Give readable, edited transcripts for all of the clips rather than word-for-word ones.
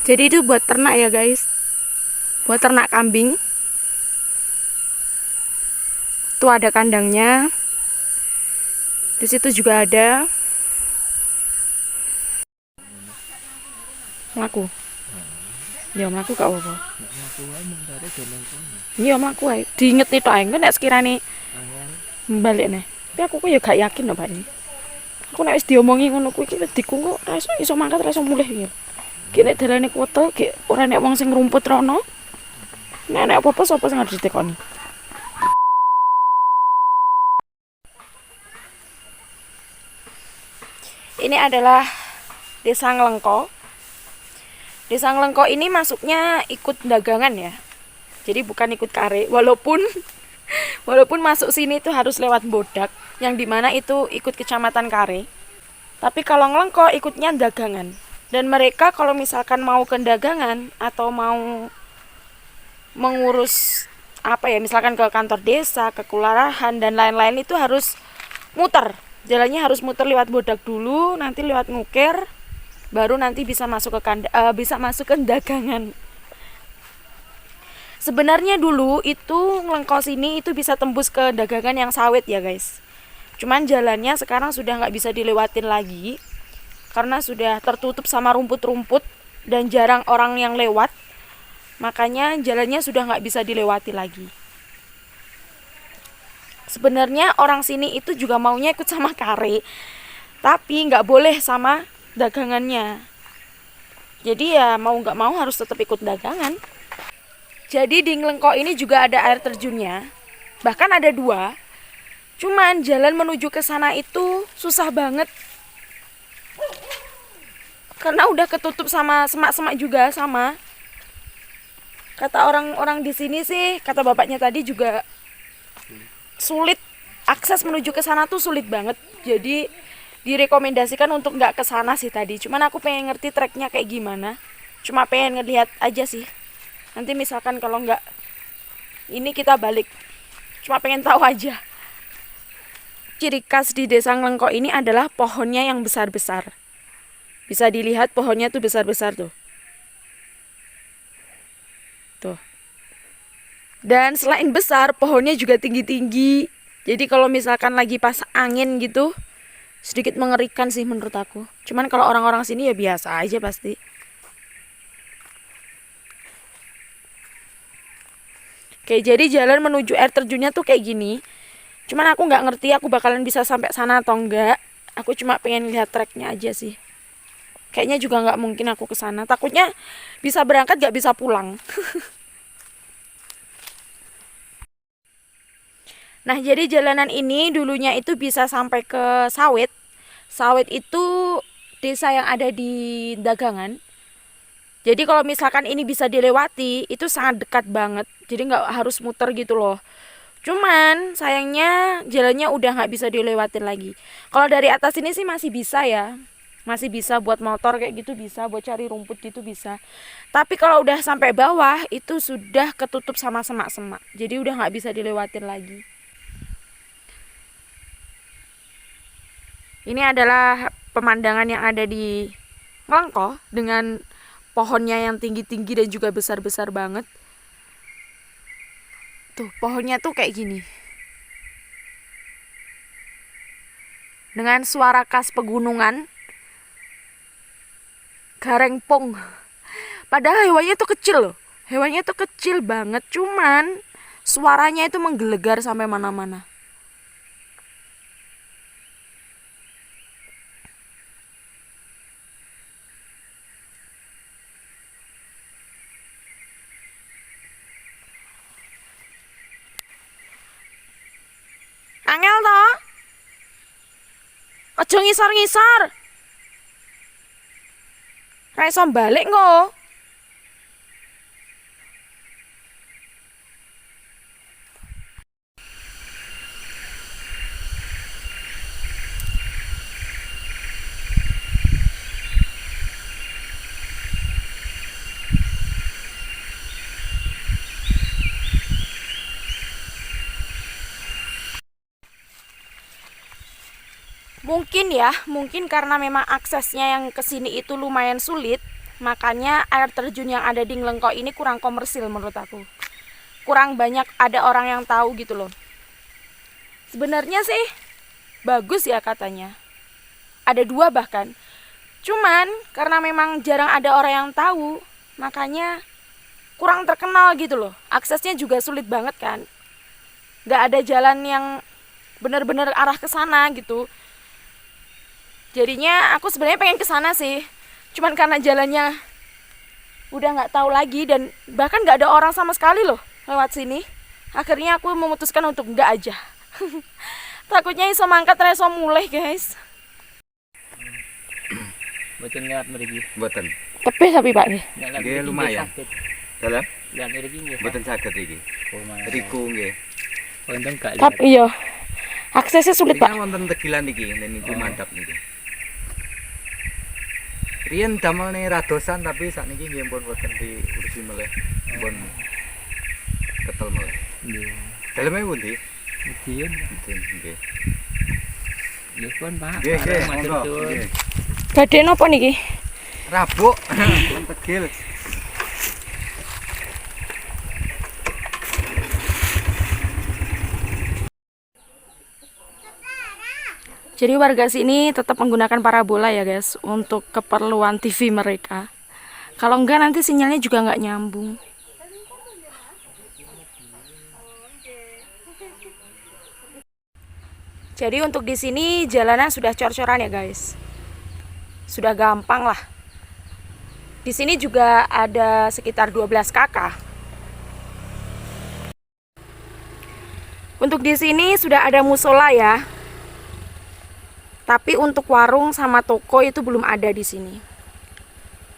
Jadi itu buat ternak ya guys, buat ternak kambing. Tuh ada kandangnya. Di situ juga ada. Mlaku. Ya mlaku gak apa-apa. Iya mlaku ae. Diingeti tok ae nek sekirane balik nih. Tapi aku kok ya gak yakin loh Pak ini. Aku nek wis diomongi ngono kuwi iki wediku kok ra iso mangkat ra iso mulih iki. Ki nek dalane kuwete ki ora nek wong sing ngrumput rono. Nek apa-apa sapa sing harus ditekoni. Ini adalah Desa Nglengko. Desa Nglengko ini masuknya ikut dagangan ya. Jadi bukan ikut kare, walaupun masuk sini itu harus lewat Bodak, yang dimana itu ikut kecamatan Kare. Tapi kalau Nglengko ikutnya dagangan. Dan mereka kalau misalkan mau ke dagangan atau mau mengurus apa ya, misalkan ke kantor desa, ke kelurahan dan lain-lain itu harus muter. Jalannya harus muter lewat Bodak dulu, nanti lewat Ngukir, baru nanti bisa masuk ke dagangan. Sebenarnya dulu itu Nglengko sini itu bisa tembus ke dagangan yang sawit ya guys. Cuman jalannya sekarang sudah nggak bisa dilewatin lagi karena sudah tertutup sama rumput-rumput dan jarang orang yang lewat. Makanya jalannya sudah nggak bisa dilewati lagi. Sebenarnya orang sini itu juga maunya ikut sama Kare, tapi nggak boleh sama dagangannya. Jadi ya mau nggak mau harus tetap ikut dagangan. Jadi di Nglengko ini juga ada air terjunnya, bahkan ada 2. Cuman jalan menuju ke sana itu susah banget, karena udah ketutup sama semak-semak juga sama. Kata orang-orang di sini sih, kata bapaknya tadi juga sulit akses menuju ke sana tuh sulit banget. Jadi direkomendasikan untuk nggak ke sana sih tadi. Cuman aku pengen ngerti treknya kayak gimana. Cuma pengen ngelihat aja sih. Nanti misalkan kalau nggak ini kita balik. Cuma pengen tahu aja. Ciri khas di Desa Nglengko ini adalah pohonnya yang besar-besar. Bisa dilihat pohonnya tuh besar-besar tuh. Tuh. Dan selain besar, pohonnya juga tinggi-tinggi. Jadi kalau misalkan lagi pas angin gitu, sedikit mengerikan sih menurut aku. Cuman kalau orang-orang sini ya biasa aja pasti. Oke, jadi jalan menuju air terjunnya tuh kayak gini. Cuman aku nggak ngerti aku bakalan bisa sampai sana atau enggak. Aku cuma pengen lihat treknya aja sih. Kayaknya juga nggak mungkin aku ke sana. Takutnya bisa berangkat nggak bisa pulang. Nah, jadi jalanan ini dulunya itu bisa sampai ke Sawit. Sawit itu desa yang ada di Dagangan. Jadi kalau misalkan ini bisa dilewati, itu sangat dekat banget. Jadi nggak harus muter gitu loh. Cuman sayangnya jalannya udah nggak bisa dilewatin lagi. Kalau dari atas ini sih masih bisa ya. Masih bisa buat motor kayak gitu bisa, buat cari rumput gitu bisa. Tapi kalau udah sampai bawah itu sudah ketutup sama semak-semak. Jadi udah nggak bisa dilewatin lagi. Ini adalah pemandangan yang ada di Nglengko dengan pohonnya yang tinggi-tinggi dan juga besar-besar banget. Tuh, pohonnya tuh kayak gini. Dengan suara khas pegunungan. Garengpong. Padahal hewannya tuh kecil loh. Hewannya tuh kecil banget, cuman suaranya itu menggelegar sampai mana-mana. Angel toh? Aja ngisor-ngisor. Ra iso balik kok. Mungkin ya, mungkin karena memang aksesnya yang ke sini itu lumayan sulit, makanya air terjun yang ada di Nglengko ini kurang komersil menurut aku. Kurang banyak ada orang yang tahu gitu loh. Sebenarnya sih bagus ya katanya. Ada 2 bahkan. Cuman karena memang jarang ada orang yang tahu, makanya kurang terkenal gitu loh. Aksesnya juga sulit banget kan. Gak ada jalan yang benar-benar arah ke sana gitu. Jadinya aku sebenarnya pengen ke sana sih. Cuman karena jalannya udah nggak tahu lagi dan bahkan nggak ada orang sama sekali loh lewat sini. Akhirnya aku memutuskan untuk nggak aja. Takutnya iso mangkat iso mulai guys. Boten lewat mriki. Mboten. Tepih tapi Pak nggih. Nggih lumayan. Dalam Lewat mriki nggih. mboten saged iki. Riku nggih. Wonten gak lihat. Tapi iya. Aksesnya sulit Pak. Iki wonten tegilan iki niku mantap niki. Riyen damelne radosan tapi sakniki nggih pun boten diurusi meleh. Pun ketel meleh. Nggih. Daleme pundi? Diun. Nggih. Nggih pun Pak. Nggih, nggih, Matur monggo. nuwun. Nggih. Badhe napa niki? Rabuk pun tegil. Jadi warga sini tetap menggunakan parabola ya guys untuk keperluan TV mereka. Kalau enggak nanti sinyalnya juga nggak nyambung. Jadi untuk di sini jalanan sudah cor-coran ya guys. Sudah gampang lah. Di sini juga ada sekitar 12 kakak. Untuk di sini sudah ada musola ya. Tapi untuk warung sama toko itu belum ada di sini.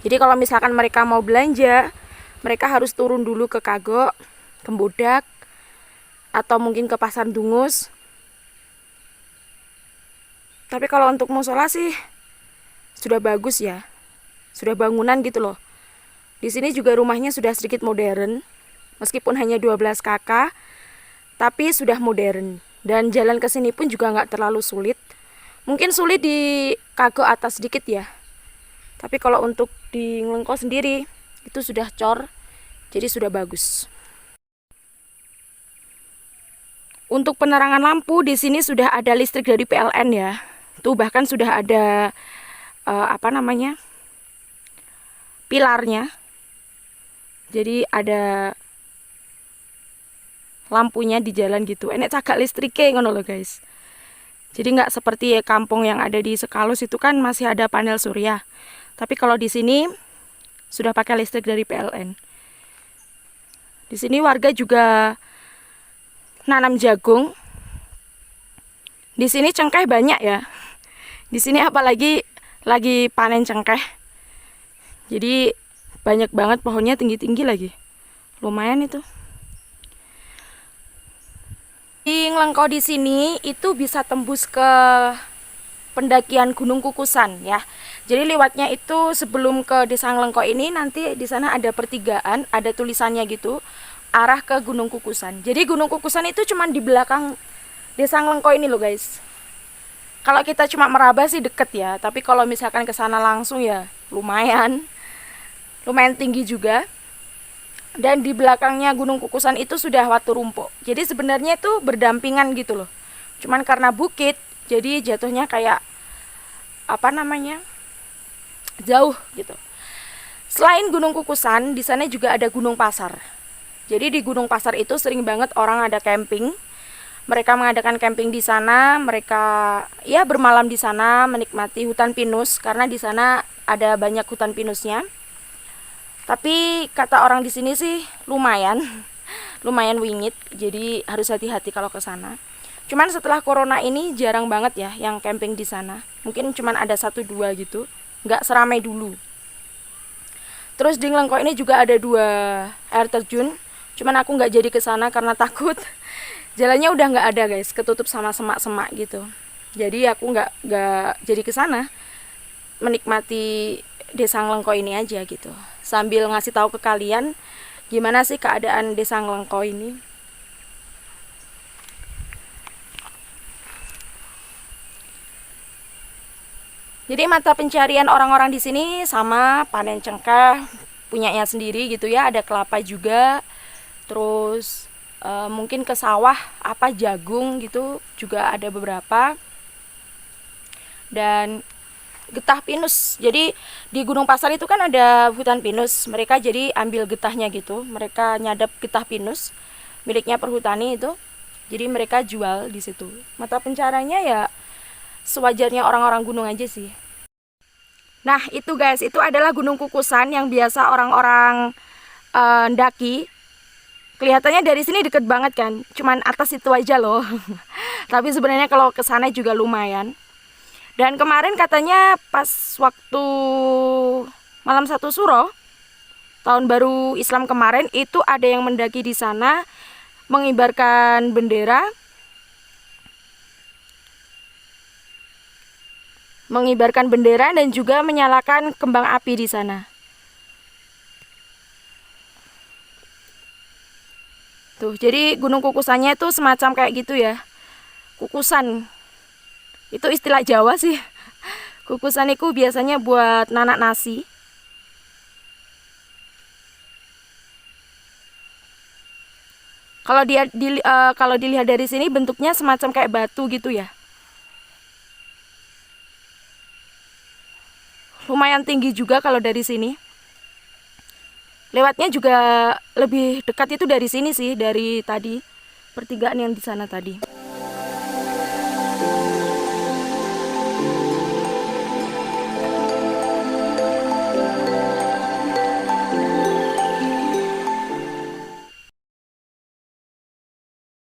Jadi kalau misalkan mereka mau belanja, mereka harus turun dulu ke Kagok, Kembodak, atau mungkin ke Pasar Dungus. Tapi kalau untuk musola sih sudah bagus ya. Sudah bangunan gitu loh. Di sini juga rumahnya sudah sedikit modern. Meskipun hanya 12 kakak, tapi sudah modern. Dan jalan ke sini pun juga nggak terlalu sulit. Mungkin sulit di Kagok atas sedikit ya. Tapi kalau untuk di Nglengko sendiri itu sudah cor. Jadi sudah bagus. Untuk penerangan lampu di sini sudah ada listrik dari PLN ya. Tuh bahkan sudah ada pilarnya. Jadi ada lampunya di jalan gitu. Enek cagak listriknya ngono loh guys. Jadi nggak seperti kampung yang ada di Sekalus itu kan masih ada panel surya. Tapi kalau di sini sudah pakai listrik dari PLN. Di sini warga juga nanam jagung. Di sini cengkeh banyak ya. Di sini apalagi lagi panen cengkeh. Jadi banyak banget pohonnya tinggi-tinggi lagi. Lumayan itu. Di Nglengko di sini itu bisa tembus ke pendakian Gunung Kukusan ya. Jadi lewatnya itu sebelum ke Desa Nglengko ini nanti di sana ada pertigaan, ada tulisannya gitu, arah ke Gunung Kukusan. Jadi Gunung Kukusan itu cuma di belakang Desa Nglengko ini loh guys. Kalau kita cuma meraba sih deket ya, tapi kalau misalkan ke sana langsung ya lumayan tinggi juga. Dan di belakangnya Gunung Kukusan itu sudah Watu Rumpo. Jadi sebenarnya itu berdampingan gitu loh. Cuman karena bukit, jadi jatuhnya kayak jauh gitu. Selain Gunung Kukusan, di sana juga ada Gunung Pasar. Jadi di Gunung Pasar itu sering banget orang ada camping. Mereka mengadakan camping di sana, mereka ya bermalam di sana, menikmati hutan pinus karena di sana ada banyak hutan pinusnya. Tapi kata orang di sini sih lumayan wingit, jadi harus hati-hati kalau ke sana. Cuman setelah corona ini jarang banget ya yang camping di sana. Mungkin cuman ada 1-2 gitu, nggak seramai dulu. Terus di Nglengko ini juga ada 2 air terjun. Cuman aku nggak jadi ke sana karena takut jalannya udah nggak ada guys, ketutup sama semak-semak gitu. Jadi aku nggak jadi ke sana, menikmati Desa Nglengko ini aja gitu. Sambil ngasih tahu ke kalian gimana sih keadaan Desa Nglengko ini. Jadi mata pencarian orang-orang di sini sama panen cengkeh punyanya sendiri gitu ya, ada kelapa juga. Terus mungkin ke sawah apa jagung gitu juga ada beberapa. Dan getah pinus. Jadi di Gunung Pasar itu kan ada hutan pinus. Mereka jadi ambil getahnya gitu. Mereka nyadap getah pinus miliknya perhutani itu. Jadi mereka jual di situ. Mata pencariannya ya sewajarnya orang-orang gunung aja sih. Nah itu guys, itu adalah Gunung Kukusan yang biasa orang-orang ndaki. Kelihatannya dari sini deket banget kan, cuman atas itu aja loh. Tapi sebenarnya kalau ke sana juga lumayan. Dan kemarin katanya pas waktu malam 1 Suro, tahun baru Islam kemarin, itu ada yang mendaki di sana mengibarkan bendera. Mengibarkan bendera dan juga menyalakan kembang api di sana. Tuh, jadi Gunung Kukusannya itu semacam kayak gitu ya. Kukusan. Itu istilah Jawa sih. Kukusan itu biasanya buat nanak nasi. Kalau dilihat dari sini bentuknya semacam kayak batu gitu ya. Lumayan tinggi juga kalau dari sini. Lewatnya juga lebih dekat itu dari sini sih, dari tadi pertigaan yang di sana tadi.